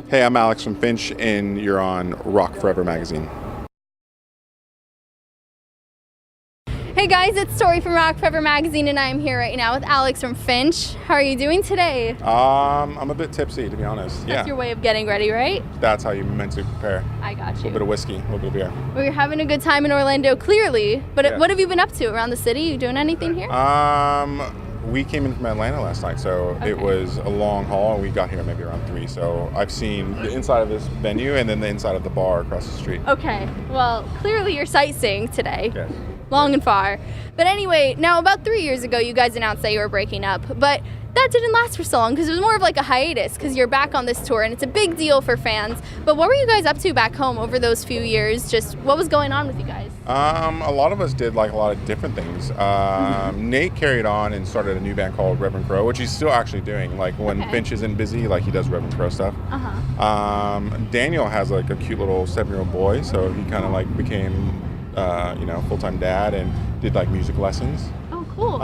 Hey, I'm Alex from Finch, and you're on Rock Forever magazine. Hey guys, it's Tori from Rock Forever magazine, and I'm here right now with Alex from Finch. How are you doing today? I'm a bit tipsy, to be honest. That's your way of getting ready, right? That's how you meant to prepare. I got you. A little bit of whiskey, a little bit of beer. Well, you're having a good time in Orlando, clearly. But What have you been up to around the city? You doing anything here? We came in from Atlanta last night, so It was a long haul, and we got here maybe around 3. So I've seen the inside of this venue and then the inside of the bar across the street. Okay. Well, clearly you're sightseeing today. Yes. Long and far. But anyway, now about 3 years ago, you guys announced that you were breaking up, but that didn't last for so long because it was more of like a hiatus because you're back on this tour and it's a big deal for fans. But what were you guys up to back home over those few years? Just what was going on with you guys? A lot of us did like a lot of different things. Nate carried on and started a new band called Reverend Crow, which he's still actually doing. Like when Finch isn't busy, like he does Reverend Crow stuff. Daniel has like a cute little 7-year-old boy, so he kind of like became full-time dad and did like music lessons. Oh, cool.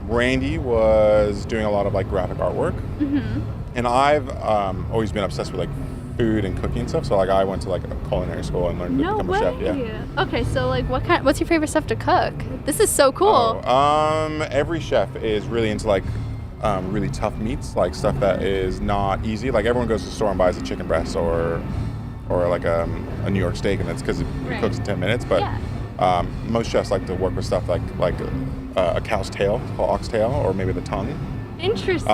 Randy was doing a lot of like graphic artwork, and I've always been obsessed with like food and cooking and stuff. So like I went to like a culinary school and learned to become a chef. Yeah. Okay, so like what's your favorite stuff to cook? This is so cool. Every chef is really into like really tough meats, like stuff that is not easy. Like everyone goes to the store and buys a chicken breast or like a New York steak, and that's because it cooks in 10 minutes. But most chefs like to work with stuff like a cow's tail, called oxtail, or maybe the tongue. Interesting.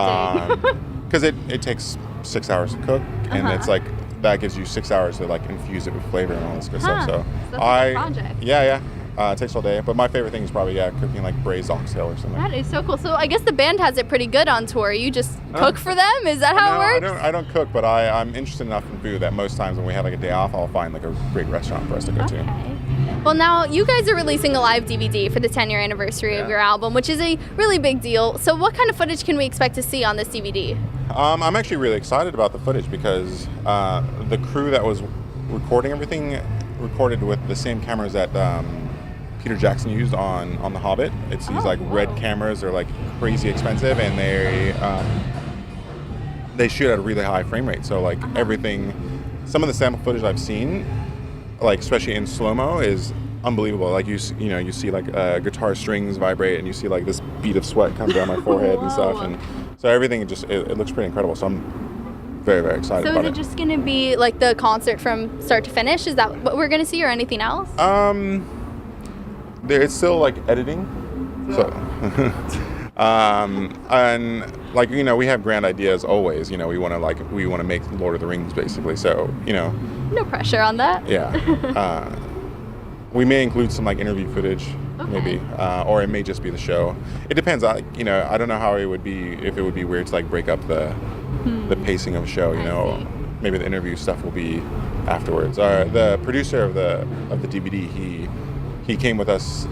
Because it takes 6 hours to cook, and it's like that gives you 6 hours to like infuse it with flavor and all this good stuff. So that's like a project. It takes all day. But my favorite thing is probably cooking like braised oxtail or something. That is so cool. So I guess the band has it pretty good on tour. You just cook for them? Is that how it works? I don't cook, but I'm interested enough in food that most times when we have like a day off, I'll find like a great restaurant for us to go to. Well, now you guys are releasing a live DVD for the 10-year anniversary of your album, which is a really big deal. So what kind of footage can we expect to see on this DVD? I'm actually really excited about the footage because the crew that was recording everything recorded with the same cameras that Peter Jackson used on The Hobbit. It's these like red cameras. They're like crazy expensive, and they shoot at a really high frame rate. So like everything, some of the sample footage I've seen, like especially in slow-mo, is unbelievable. Like you see like guitar strings vibrate, and you see like this bead of sweat come down my forehead and stuff, and so everything it looks pretty incredible. So I'm very, very excited about it. So is it just going to be like the concert from start to finish? Is that what we're going to see, or anything else? It's still like editing, so and like we have grand ideas always. We want to make Lord of the Rings basically. So no pressure on that. Yeah, we may include some like interview footage, maybe, or it may just be the show. It depends. I don't know how it would be, if it would be weird to like break up the pacing of a show. Maybe the interview stuff will be afterwards. The producer of the DVD, he came with us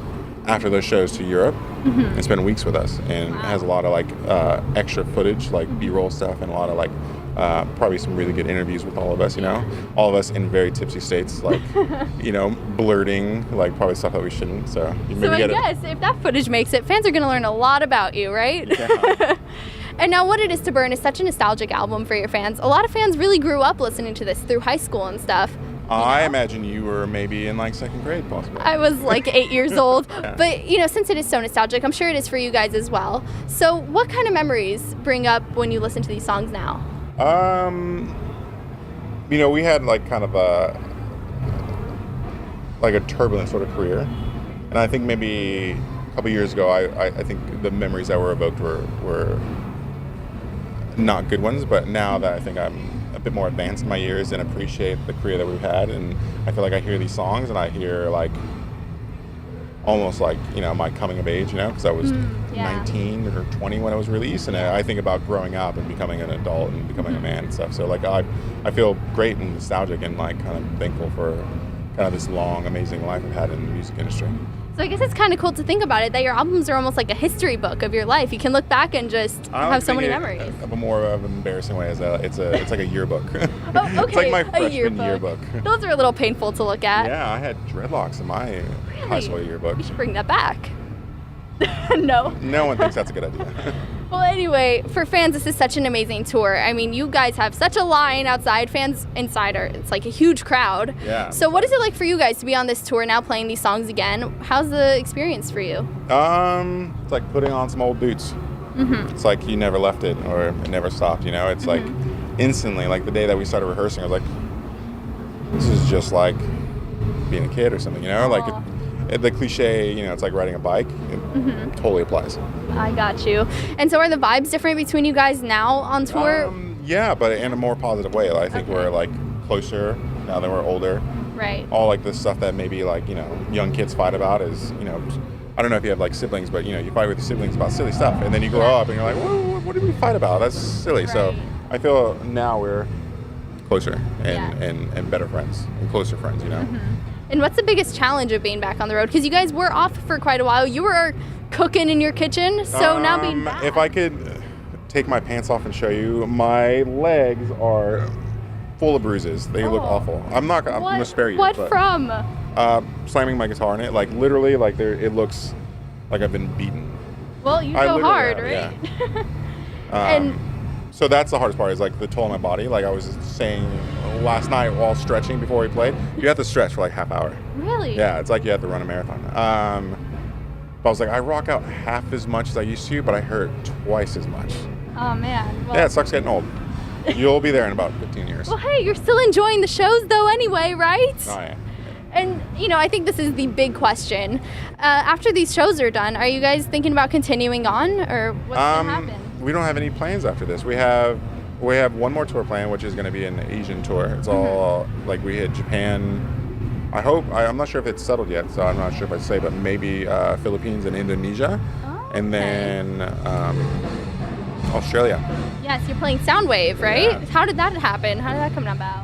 after those shows to Europe and spent weeks with us, and has a lot of like extra footage, like B-roll stuff, and a lot of like probably some really good interviews with all of us. All of us in very tipsy states, like blurting like probably stuff that we shouldn't. So I guess if that footage makes it, fans are going to learn a lot about you, right? Yeah. And now What It Is to Burn is such a nostalgic album for your fans. A lot of fans really grew up listening to this through high school and stuff. I imagine you were maybe in like 2nd grade, possibly. I was like 8 years old. But, since it is so nostalgic, I'm sure it is for you guys as well. So what kind of memories bring up when you listen to these songs now? We had like kind of a turbulent sort of career. And I think maybe a couple years ago, I think the memories that were evoked were not good ones. But now that I think I'm a bit more advanced in my years and appreciate the career that we've had, and I feel like I hear these songs and I hear like almost like my coming of age, because I was 19 or 20 when it was released, and I think about growing up and becoming an adult and becoming a man and stuff. So like I feel great and nostalgic and like kind of thankful for kind of this long, amazing life I've had in the music industry. So I guess it's kind of cool to think about it, that your albums are almost like a history book of your life. You can look back and just have so many memories. A more of an embarrassing way is it's like a yearbook. Oh, okay. It's like my freshman yearbook. Those are a little painful to look at. Yeah, I had dreadlocks in my high school yearbook. We should bring that back. No. No one thinks that's a good idea. Well, anyway, for fans, this is such an amazing tour. I mean, you guys have such a line outside. Fans inside it's like a huge crowd. Yeah. So what is it like for you guys to be on this tour now, playing these songs again? How's the experience for you? It's like putting on some old boots. Mm-hmm. It's like you never left it, or it never stopped, you know? It's like instantly, like the day that we started rehearsing, I was like, this is just like being a kid or something, you know? Like the cliche, you know, it's like riding a bike. It totally applies. I got you. And so are the vibes different between you guys now on tour? Yeah, but in a more positive way. I think we're like closer now that we're older. Right. All like the stuff that maybe like, you know, young kids fight about is, you know, I don't know if you have like siblings, but you know, you fight with your siblings about silly stuff, and then you grow up and you're like, what did we fight about? That's silly. Right. So I feel now we're closer and better friends and closer friends, you know. And what's the biggest challenge of being back on the road? Because you guys were off for quite a while. You were cooking in your kitchen, so now being back. If I could take my pants off and show you, my legs are full of bruises. They look awful. I'm gonna spare you. What from? Slamming my guitar in it, like literally, like it looks like I've been beaten. Well, you go hard, right? Yeah. And so that's the hardest part, is like the toll on my body. Like I was saying last night while stretching before we played, you have to stretch for like half hour. Really? Yeah, it's like you have to run a marathon. But I was like, I rock out half as much as I used to, but I hurt twice as much. Oh man. Well, yeah, it sucks getting old. You'll be there in about 15 years. Well, hey, you're still enjoying the shows though anyway, right? Oh, yeah. And, you know, I think this is the big question. After these shows are done, are you guys thinking about continuing on, or what's going to happen? We don't have any plans after this. We have one more tour plan, which is going to be an Asian tour. It's all, like, we hit Japan. I'm not sure if it's settled yet, so I'm not sure if I say, but maybe Philippines and Indonesia. Oh, and then Australia. Yes, you're playing Soundwave, right? Yeah. How did that happen? How did that come about?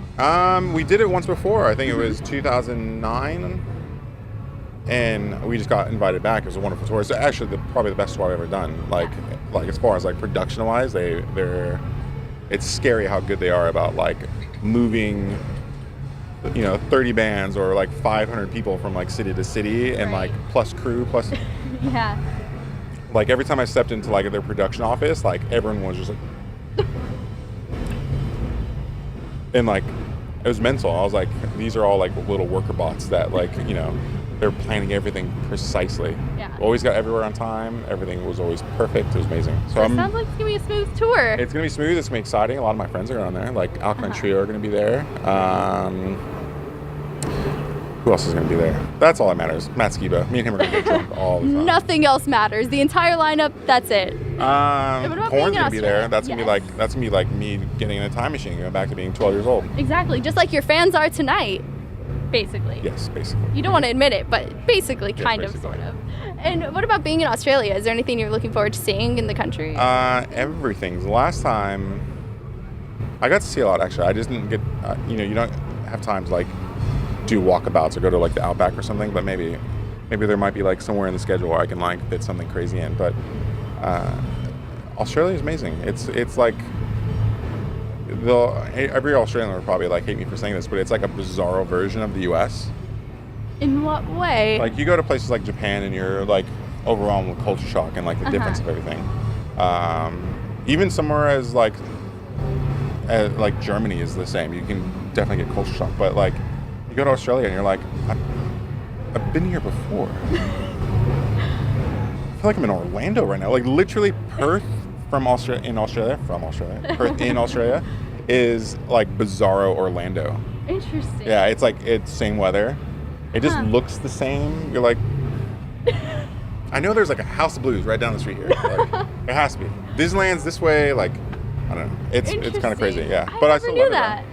We did it once before. I think it was 2009, and we just got invited back. It was a wonderful tour. It's actually probably the best tour I've ever done. Like as far as like production-wise, it's scary how good they are about like moving, you know, 30 bands or like 500 people from like city to city, and like plus crew plus. Yeah. Like every time I stepped into like their production office, like everyone was just like, and like it was mental. I was like, these are all like little worker bots that like, you know, they're planning everything precisely. Yeah. Always got everywhere on time. Everything was always perfect. It was amazing. So it sounds like it's gonna be a smooth tour. It's gonna be smooth. It's gonna be exciting. A lot of my friends are on there. Like Alkaline Trio are gonna be there. Who else is going to be there? That's all that matters. Matt Skiba. Me and him are going to get drunk all the time. Nothing else matters. The entire lineup, that's it. Korn's going to be there. That's going to be like me getting in a time machine, going back to being 12 years old. Exactly. Just like your fans are tonight, basically. Yes, basically. You don't want to admit it, but basically, kind of, sort of. And what about being in Australia? Is there anything you're looking forward to seeing in the country? Everything. The last time, I got to see a lot, actually. I just didn't get, you don't have time to, like, do walkabouts or go to like the Outback or something, but maybe there might be like somewhere in the schedule where I can like fit something crazy in. But Australia is amazing. It's like every Australian would probably like hate me for saying this, but it's like a bizarro version of the U.S. In what way? Like you go to places like Japan and you're like overwhelmed with culture shock and like the difference of everything. Even somewhere as like Germany is the same. You can definitely get culture shock, but like. You go to Australia and you're like, I've been here before. I feel like I'm in Orlando right now. Like literally Perth Perth in Australia is like bizarro Orlando. Interesting. Yeah, it's like it's same weather. It just looks the same. You're like, I know there's like a House of Blues right down the street here. Like, it has to be. Disneyland's this way. Like, I don't know. It's kind of crazy. Yeah, but I still love that.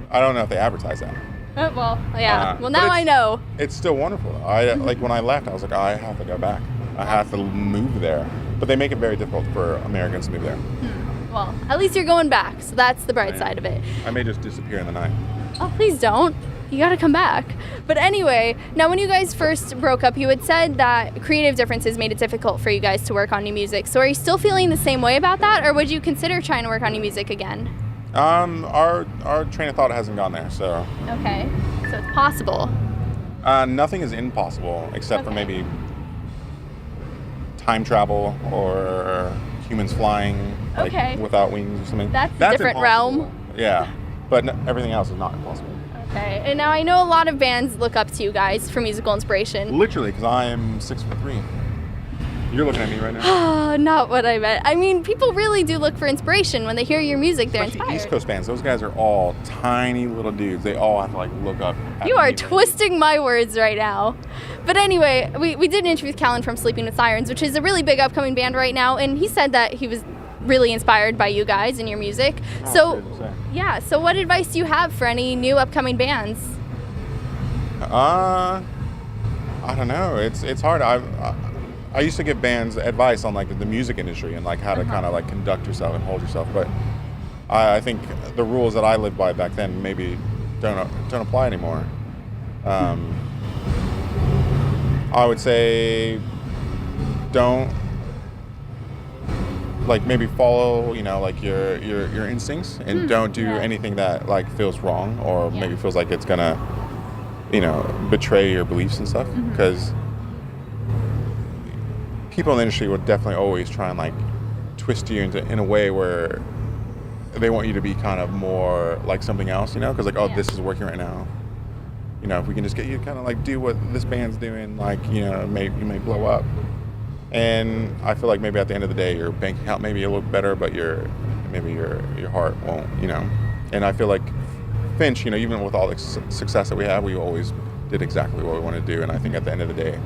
I don't know if they advertise that. Well, yeah. Well, now I know. It's still wonderful. Like when I left, I was like, I have to go back. I have to move there. But they make it very difficult for Americans to move there. Well, at least you're going back, so that's the bright side of it. I may just disappear in the night. Oh, please don't. You gotta come back. But anyway, now when you guys first broke up, you had said that creative differences made it difficult for you guys to work on new music. So are you still feeling the same way about that, or would you consider trying to work on new music again? Our train of thought hasn't gone there, so. Okay, so it's possible. Nothing is impossible except for maybe time travel or humans flying like Okay. without wings or something. That's a different impossible. realm. Yeah, but everything else is not impossible. Okay. And now I know a lot of bands look up to you guys for musical inspiration. Literally, because I am 6'3". You're looking at me right now. Not what I meant. I mean, people really do look for inspiration when they hear your music. They're Especially inspired. East Coast bands. Those guys are all tiny little dudes. They all have to like look up. At You are me. twisting my words right now. But anyway, we did an interview with Callan from Sleeping with Sirens, which is a really big upcoming band right now, and he said that he was really inspired by you guys and your music. Oh, So, good to say. yeah, so what advice do you have for any new upcoming bands? I don't know. It's hard. I used to give bands advice on like the music industry and like how to kind of like conduct yourself and hold yourself, but I think the rules that I lived by back then maybe don't apply anymore. I would say don't like maybe follow like your instincts and don't do yeah. anything that like feels wrong or maybe feels like it's gonna betray your beliefs and stuff, because people in the industry will definitely always try and like twist you in a way where they want you to be kind of more like something else, because like, oh, this is working right now. If we can just get you to kind of like do what this band's doing, like, you may blow up. And I feel like maybe at the end of the day, your bank account maybe a little better, but your heart won't, And I feel like Finch, even with all the success that we have, we always did exactly what we want to do. And I think at the end of the day,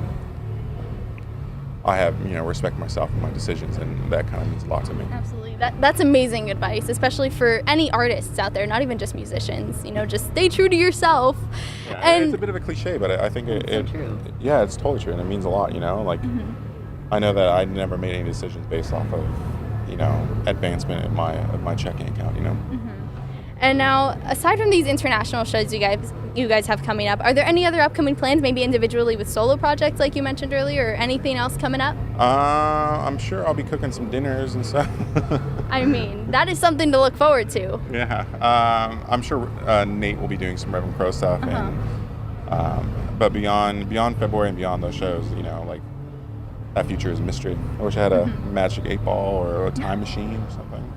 I have, respect myself and my decisions, and that kind of means a lot to me. Absolutely. That's amazing advice, especially for any artists out there, not even just musicians. Just stay true to yourself. Yeah, and it's a bit of a cliche, but I think so true. Yeah, it's totally true, and it means a lot, Like, I know that I never made any decisions based off of, advancement of my checking account, And now, aside from these international shows you guys have coming up, are there any other upcoming plans, maybe individually with solo projects like you mentioned earlier, or anything else coming up? I'm sure I'll be cooking some dinners and stuff. I mean, that is something to look forward to. Yeah. I'm sure Nate will be doing some Reverend Crow stuff, and but beyond February and beyond those shows, like, that future is a mystery. I wish I had a magic 8-ball or a time machine or something.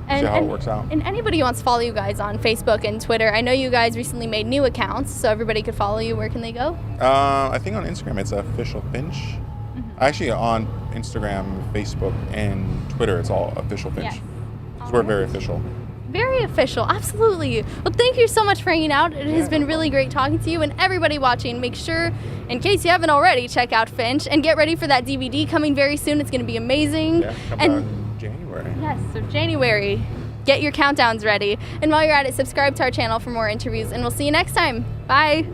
See how it works out. And anybody who wants to follow you guys on Facebook and Twitter, I know you guys recently made new accounts, so everybody could follow you. Where can they go? I think on Instagram it's official Finch. Actually, on Instagram, Facebook, and Twitter, it's all official Finch. Yes. Because we're very official. Very official, absolutely. Well, thank you so much for hanging out. It has been really great talking to you. And everybody watching, make sure, in case you haven't already, check out Finch and get ready for that DVD coming very soon. It's going to be amazing. Yeah, coming out in January. Yes, so January. Get your countdowns ready. And while you're at it, subscribe to our channel for more interviews, and we'll see you next time. Bye.